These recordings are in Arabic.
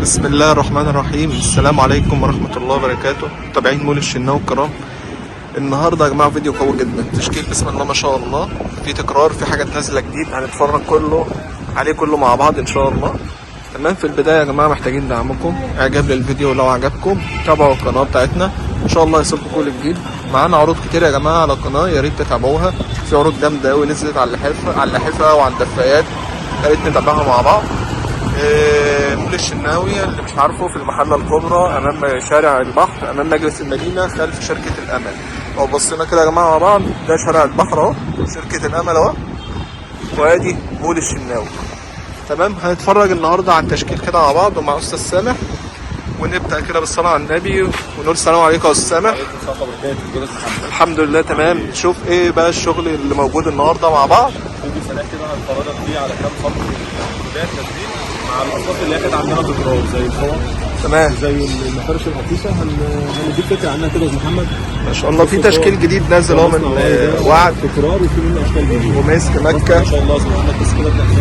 بسم الله الرحمن الرحيم. السلام عليكم ورحمة الله وبركاته. متابعين مول الشناوي الكرام، النهارده يا جماعة فيديو قوي جدا. تشكيل بسم الله ما شاء الله، في تكرار، في حاجات نازلة جديد هنتفرج كله مع بعض ان شاء الله. تمام. في البداية يا جماعة محتاجين دعمكم، اعجاب للفيديو لو عجبكم، تابعوا القناة بتاعتنا ان شاء الله يصلكم كل جديد. معانا عروض كتير يا جماعة على القناة، يا ريت تتابعوها. في عروض جامدة قوي نزلت على اللحافة وعلى الدفايات، يا ريت نتابعها مع بعض. مول الشناوي اللي مش عارفه، في المحلة الكبرى امام شارع البحر، امام مجلس المدينة، خلف شركة الامل. لو بصينا كده يا جماعة مع بعض، ده شارع البحر اهو، شركة الامل اهو، وادي مول الشناوي. تمام. هنتفرج النهارده على التشكيل كده مع بعض ومع استاذ سامح، ونبدا كده بالصلاه على النبي ونقول السلام عليكم يا استاذ سامح. الحمد لله تمام. نشوف ايه بقى الشغل اللي موجود النهارده مع بعض. في سنه كده هنفرجك فيه على كام خط بدايه تسجيل مع الاصوات اللي هي كانت عندنا تكرار زي الصور. تمام. زي المفارش الخفيفه هنديك فكره عنها كده يا استاذ محمد. ما شاء الله في تشكيل جديد نازل اهو من وعد تكرار، وفي منه اشكال جديده وماسك مكه ما شاء الله يا استاذ محمد. بس كده بنحكي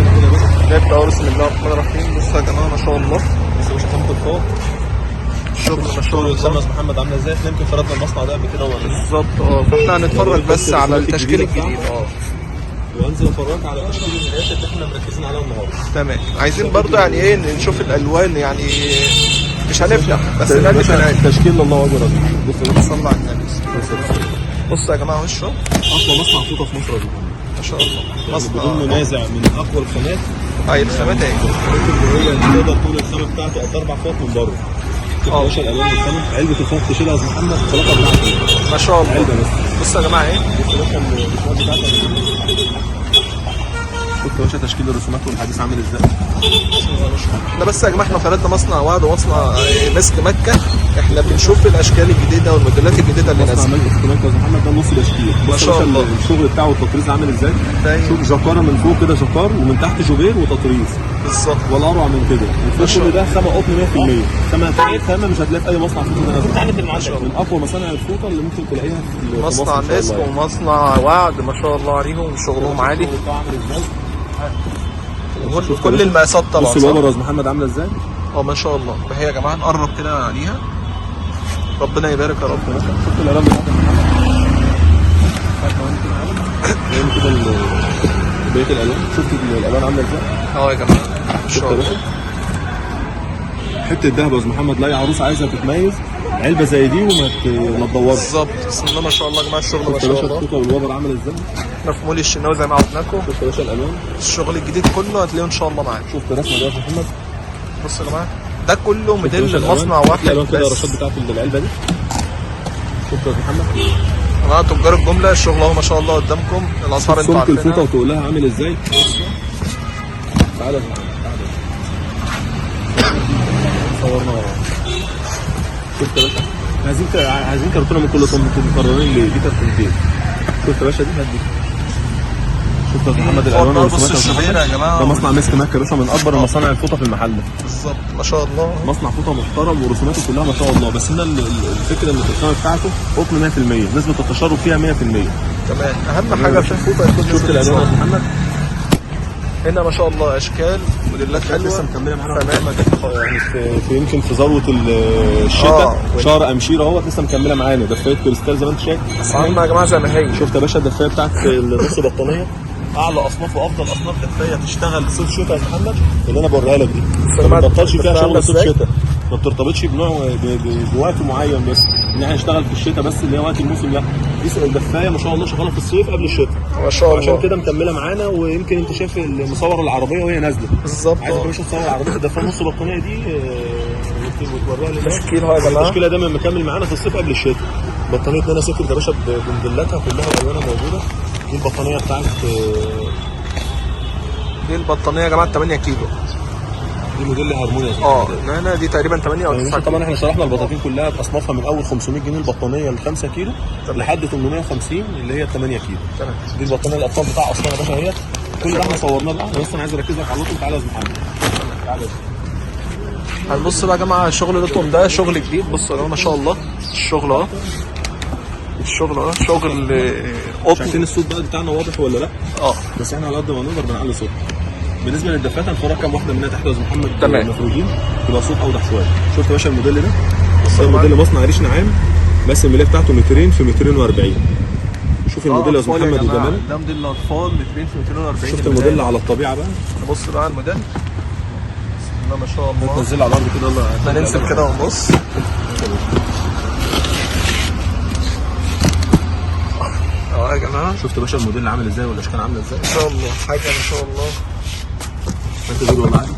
كده بس نبدا بسم الله الرحمن الرحيم. بصوا يا جماعه ما شاء الله بس مش هتاخد الفوق الشغل ما شاء الشغل الله. يا استاذ محمد عامله ازاي. احنا يمكن فردنا المصنع ده قبل كده بالظبط. فاحنا هنتفرج بس على التشكيل الجديد. وانزل افرجك على تشكيل الهدايات اللي احنا مركزين عليها النهارده. تمام. عايزين برضو يعني ايه نشوف الالوان، يعني مش هنفلح بس نالف العين. تشكيل الله اكبر. بص صلى على النبي. بصوا يا جماعه وشه اقوى مصنع فوطه في مصر يا جماعه ما شاء الله. بدون منازع من اقوى الخامات. الخامات اهي. اللي هي تقدر تقول الخامه بتاعته قد 4 فوط من بره. يا باشا الالوان الخامه، علبه الخامه تشيلها يا استاذ محمد الخلاطه بتاعته ما شاء الله. علبه بس. بصوا يا جماعه ايه. بص يا باشا الرسومات بتاعتك. شوف يا باشا تشكيل الرسومات والحديث عامل ازاي. احنا بس يا جماعه احنا فردنا مصنع وعد ومصنع مسك مكه، احنا بنشوف الاشكال الجديده والموديلات الجديده اللي مصنع نازله. مسك مكه يا استاذ محمد ده نص تشكيل. ما شاء الله. الشغل بتاعه والتطريز عامل ازاي. شوف جاكاره من فوق كده جاكار، ومن تحت جوبير وتطريز. بالظبط. ولا اروع من كده. الفوق كل ده خامه قطن 100%. خامه مش هتلاقيها في اي مصنع فوطه نازله. من اقوى مصانع الفوطه اللي ممكن تلاقيها في مصنع مسك ومصنع وعد ما شاء الله عليهم، شغلهم عالي. كل المقاسات طبعا. بص الوبر يا استاذ محمد عامله ازاي. ما شاء الله. فهي يا جماعه نقرب كده عليها، ربنا يبارك يا رب. شفت الالوان بتاعتها كده بقيه الالوان. شفت الالوان عامله ازاي. يا جماعه ما شاء الله. حته الذهب يا استاذ محمد، لا عروسه عايزه تتميز علبه زي دي وما تدورش. بالظبط. بسم الله ما شاء الله يا جماعه. الشغل ما شاء الله. الفوطه والوبر عامل ازاي. احنا في مول الشناوي زي ما عودناكم. شفت يا باشا الالوان. الشغل الجديد كله هتلاقيه ان شاء الله معاك. شفت الرسمه دي يا استاذ محمد. بصوا يا جماعه ده كله موديل المصنع واحد الالوان كده بس. الرشاد بتاعت العلبه دي. شفت يا استاذ محمد. يا جماعه تجار الجمله الشغل اهو ما شاء الله قدامكم. الاسعار انتوا عارفينها. الفوطه عارفينها. وتقول لها عامل ازاي. تعالى صورنا ورا. شفت يا باشا. عايزين كرتونه من كل طن. مكررين ليه؟ دي كرتونتين. شفت يا باشا دي هدي. شفت يا استاذ محمد الالوان بص الشبيره يا جماعه. ده مصنع مسك مكه يا باشا، من اكبر مصانع الفوطه في المحل. بالظبط ما شاء الله. مصنع فوطه محترم ورسوماته كلها ما شاء الله. بس هنا الفكره ان الخامه بتاعته قطن 100%، نسبه التشرب فيها 100%. تمان. اهم حاجه في الفوطه يكون شفت الالوان يا استاذ محمد. هنا ما شاء الله اشكال موديلات حلوه لسه مكمله معانا تمام. يعني في يمكن في ذروه الشتاء. شهر امشير اهوت لسه مكمله معانا. دفايه كريستال زي ما انت شايف. اسعارنا يا جماعه زي ما هي. شفت يا باشا الدفايه بتاعت النص بطانيه، اعلى اصناف وافضل اصناف دفايه تشتغل صيف شتاء يا محمد اللي انا بوريها لك دي. ما بتبطلش فيها شغل صيف شتاء، ما بترتبطش بنوع بوقت معين، بس ان احنا نشتغل في الشتاء بس اللي هي وقت الموسم. لا دي الدفايه ما شاء الله شغاله في الصيف قبل الشتاء ما شاء الله. عشان كده مكمله معانا. ويمكن انت شايف مصور العربيه وهي نازله. بالظبط. عايزك يا باشا تصور عربيه الدفايه نص بطانيه دي وتوريها للناس. تشكيل اهو يا جماعه. التشكيله دايما مكمل معانا في الصيف قبل الشتاء. بطانيه نانا سكر يا باشا بموديلاتها كلها والوانها موجوده. دي البطانيه بتاعت دي البطانيه يا جماعه 8 كيلو. دي موديل هارمونيا. هنا دي تقريبا 8 او 9 طبعا احنا شرحنا البطاطين كلها باصنافها من اول 500 جنيه البطانيه ل 5 كيلو لحد 850 اللي هي 8 كيلو. تمام. دي البطانيه الاطفال بتاع اصلا يا باشا اهيت. كل ده احنا صورناه بقى. بس انا عايز اركز لك على اللطم. تعالى يا استاذ محمد. تعالى. هنبص بقى يا جماعه الشغل اللطم ده شغل جديد. بصوا يا جماعه ما شاء الله الشغل اهو. شغل قطن. شايفين الصوت بقى بتاعنا واضح ولا لا؟ اه بس احنا على قد ما نقدر بنعلي صوتنا. بالنسبه للدفاتر هنفرج كام واحده منها تحت يا استاذ محمد. تمام. مفروضين تبقى صوت اوضح شويه. شفت يا باشا الموديل ده؟ الموديل مصنع ريش نعام، بس الملايه بتاعته مترين في 240. شوف الموديل يا استاذ محمد وجماله. ده موديل الاطفال مترين في 240. شفت الموديل على الطبيعه بقى. بص بقى على الموديل، بسم الله ما شاء الله. نزل على الارض كده. يلا احنا ننزل كده ونبص. يا جماعه شفت يا باشا الموديل عامل ازاي والاشكال عامله ازاي؟ ما شاء الله، حاجه ما شاء الله. انت تقول والله عادي.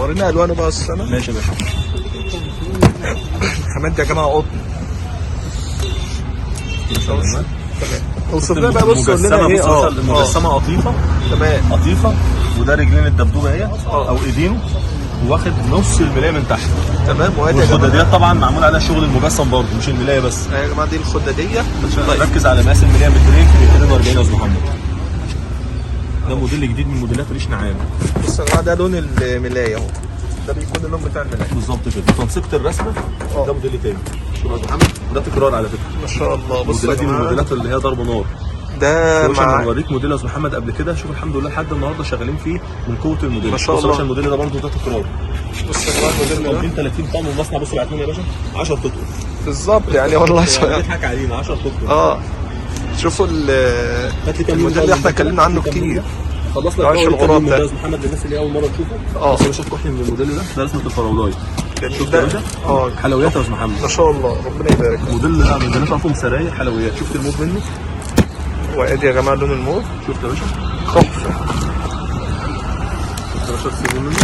ورينا الوانه بقى السنه. ماشي يا باشا. الخامات دي يا جماعه قطن. تمام. اوصف لنا بقى، بص قول لنا ايه. المجسمه قطيفه. تمام. قطيفه، وده رجلين الدبدوبه اهي او ايدينه، واخد نص الملايه من تحت. تمام. وادي والخداديات طبعا معمول عليها شغل المجسم برضه، مش الملايه بس. يا جماعه دي الخداديه. طيب ركز على مقاس الملايه مترين في 240 يا استاذ محمد. ده موديل جديد من موديلات ريش نعام. بص يا جماعه ده لون الملايه اهو، ده بيكون اللون بتاع الملايه بالظبط كده. تنسيقه الرسمه ده موديل تاني. شوف يا استاذ محمد، وده تكرار على فكره. ما شاء الله. بص الموديلات دي من الموديلات اللي هي ضرب نار. ده مع بوريك موديل يا استاذ محمد قبل كده. شوف الحمد لله لحد النهارده شغالين فيه من قوه الموديل. ما شاء الله. بص الموديل ده برضه ده تكرار. بص يا جماعه الموديل ده 30 طن من المصنع. بص بعت لنا يا باشا 10 قطع بالظبط يعني. والله بيضحك علينا 10 قطع. شوفوا الموديل اللي احنا اتكلمنا عنه كتير. خلصنا عاش الغراب ده يا استاذ محمد للناس اللي اول مره تشوفه. بص يا باشا الكحل من الموديل ده رسمه الفراولايه. شفت يا باشا؟ حلويات يا استاذ محمد. ما شاء الله، ربنا يبارك. الموديل ده من طرفهم سرايا حلويات. شفت الموف منه؟ وادي يا جماعه لون الموف. شفت يا باشا؟ تحفه. شفت يا باشا السيمون منه؟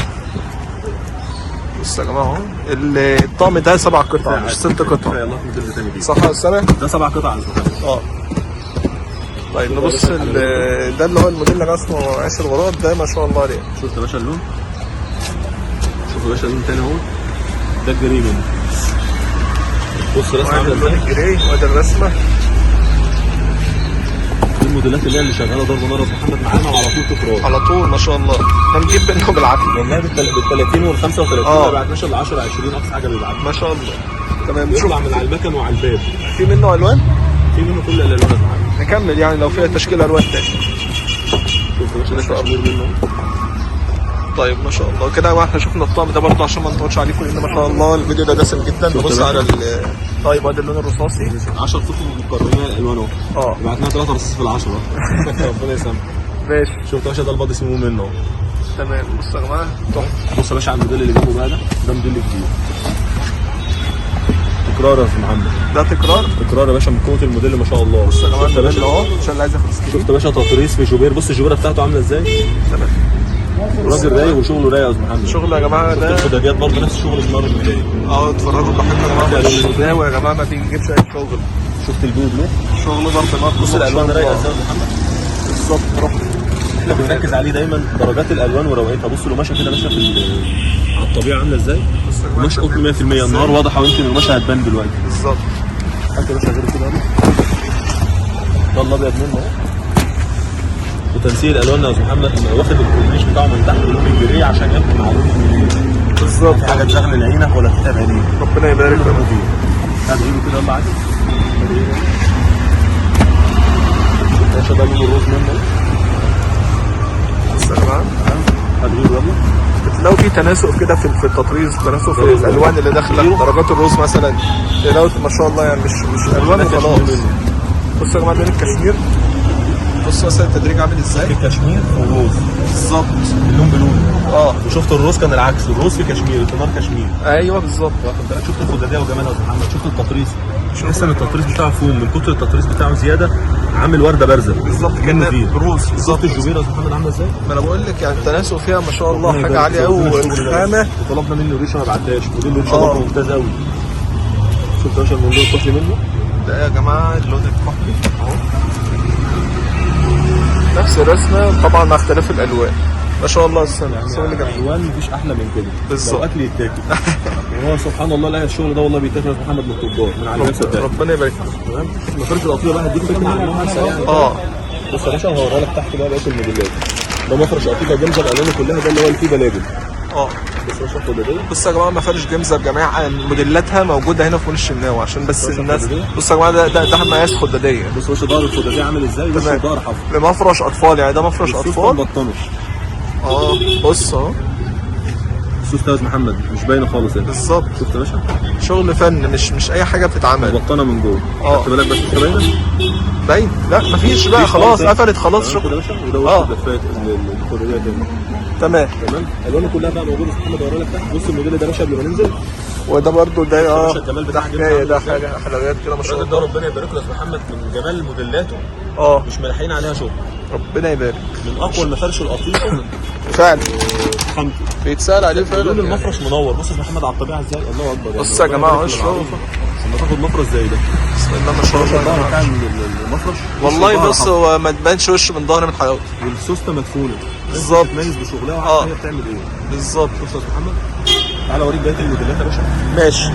بص يا جماعه اهو الطقم ده 7 قطع مش 6 قطع. يلا الموديل الثاني دي صح يا استاذ؟ ده 7 قطع يا استاذ. طيب نبص ده اللي هو الموديل اللي اسمه عيش الغراب ده. ما شاء الله عليه. شفت يا باشا اللون؟ شوف يا باشا اللون تاني اهو. ده الجري منه. بص الرسمه عامله ازاي؟ الجري وادي الرسمه. دي الموديلات اللي شغاله ضرب نار يا محمد معانا وعلى طول تكرار. على طول ما شاء الله. احنا بنجيب منهم بالعافيه. والله بال 30 وال 35 ما بعتناش الا 10 20 اقصى حاجه بيبعت. ما شاء الله. تمام. بيطلع من على المكن وعلى الباب. في منه الوان؟ في منه كل الالوان يا محمد. نكمل يعني لو فيها تشكيل الوان تاني. شوف يا باشا ده تشكيل منه. طيب ما شاء الله كده احنا شفنا الطقم ده برضه عشان ما نطولش عليكم، لان ما شاء الله الفيديو ده دسم جدا. نبص على طيب ادي اللون الرصاصي 10 قطع مكررين الالوان اهو. بعتنا 3 رصاص في ال10. ربنا يسامحك. ماشي. شفت يا باشا ده البادي اسمه منه اهو. تمام. بص يا جماعه تحفه. بص يا باشا على الموديل اللي جنبه بقى ده موديل جديد. تكرار يا استاذ محمد. ده تكرار يا باشا من قوه الموديل ما شاء الله. بص يا جماعه الموديل اهو عشان اللي عايز ياخد سكرين. شفت يا باشا تطريز في جوبير. بص الجوبيره بتاعته عامله ازاي؟ تمام. راجل رايق وشغله رايق يا استاذ محمد. شغل يا جماعه ده. الخداديات برضه نفس شغل النار الملايه. اتفرجوا براحتكم يا جماعه. الشداوي يا جماعه ما بيجيبش اي شغل. شفت البيض له؟ شغل ضرب نار. بص الالوان رايقه ازاي يا محمد. بالظبط. احنا بنركز عليه دايما درجات الالوان وروقتها. بص القماشه كده يا باشا على الطبيعه عامله ازاي؟ قماش قطن 100%. النهار واضحه ويمكن القماشه هتبان دلوقتي. بالظبط. حتى يا باشا غير كده ده الابيض منه اهو. وتنسيق الالوان يا استاذ محمد واخد الكورنيش بتاعه من تحت لون الجري عشان ياخد مع لون الملايه. بالظبط. حاجه تزغلل عينك ولا تتعب عينيك. ربنا يبارك فيك. هات ايده كده يلا عادي. يا باشا ده لون الروز منه. بص يا جماعه هات ايده يلا. بتلاقوا في تناسق كده في التطريز، تناسق في الالوان اللي داخله. درجات الروز مثلا تلاقوا ما شاء الله يعني مش الوان وخلاص. بص يا جماعه لون الكشمير. بص مثلا التدريج عامل ازاي. الكشمير والروز بالظبط. اللون بلون. وشفت الروز كان العكس. الروز في كشمير الكنار كشمير. ايوه بالظبط. واخد بالك. شفت الخداديه وجمالها يا استاذ محمد. شفت التطريز. تحس ان التطريز بتاعه فوم من كتر التطريز بطاعه زياده عامل ورده بارزه. بالظبط كده روز. بالظبط. الجوبيره يا استاذ محمد عامله ازاي؟ ما انا بقول لك يعني التناسق فيها ما شاء الله حاجه عاليه قوي. والخامه وطلبنا منه ريشه ما بعتهاش. موديل ريشه برضه ممتاز قوي. شفت يا باشا الموضوع الكحلي منه؟ ده يا جماعه اللون الكحلي اهو. نفس الرسمه طبعا مع اختلاف الالوان. ما شاء الله السنه الالوان مفيش احلى من كده. بالظبط. اكل يتاكل. وهو سبحان الله لا الشغل ده والله بيتاكل يا استاذ محمد من التجار من على الناس. ربنا يبارك فيك. تمام. مفرش القطيع بقى هديك فكره عنها سريعا. بص يا باشا هوريها لك تحت بقى بقيه الموديلات. ده مفرش قطيع جمزه بالوانه كلها. ده اللي هو اللي فيه بلابل. بص يا باشا الخداديه. بص يا جماعه مفارش جمزه بجميع موديلاتها موجوده هنا في مول الشناوي عشان بس الناس. بص يا جماعه ده مقاس خداديه. بص يا باشا ظهر الخداديه عامل ازاي. بص الظهر حفر. لمفرش اطفال يعني. ده مفرش اطفال. بطنه. بص اهو السوس ده يا استاذ محمد مش باينه خالص هنا. بالظبط، شفت يا باشا؟ شغل فن، مش اي حاجه بتتعمل. بطانه من جوه. خدت بالك بس مش باينه؟ باين؟ لا مفيش بقى، خلاص قفلت خلاص. شكرا يا باشا. وده وش الدفات الكوريات هنا. تمام. الوانه كلها بقى موجوده. استاذ محمد اوريها لك تحت. بص الموديل ده يا باشا قبل ما ننزل. وده برضو ده الجمال بتاع حكايه، ده حاجه حلويات كده ما شاء الراجل ده الله. ربنا يبارك له يا استاذ محمد من جمال موديلاته. مش ملاحقين عليها شغل. ربنا يبارك. من اقوى المفارش القطيفه فعلا خامته بيتسال عليه فعلا. لون المفرش منور. بص يا استاذ محمد على الطبيعه ازاي. الله اكبر يعني. بص يا جماعه اشرف لما تاخد مفرش زي ده بسم الله ما شاء الله. بتاع المفرش والله بص هو ما تبانش وش من ظهر من حلاوته. والسوسته مدفونه بالظبط. تميز بشغلها وعارفه هي بتعمل ايه بالظبط. بص يا استاذ محمد تعالى اوريك بقيه الموديلات يا باشا. ماشي.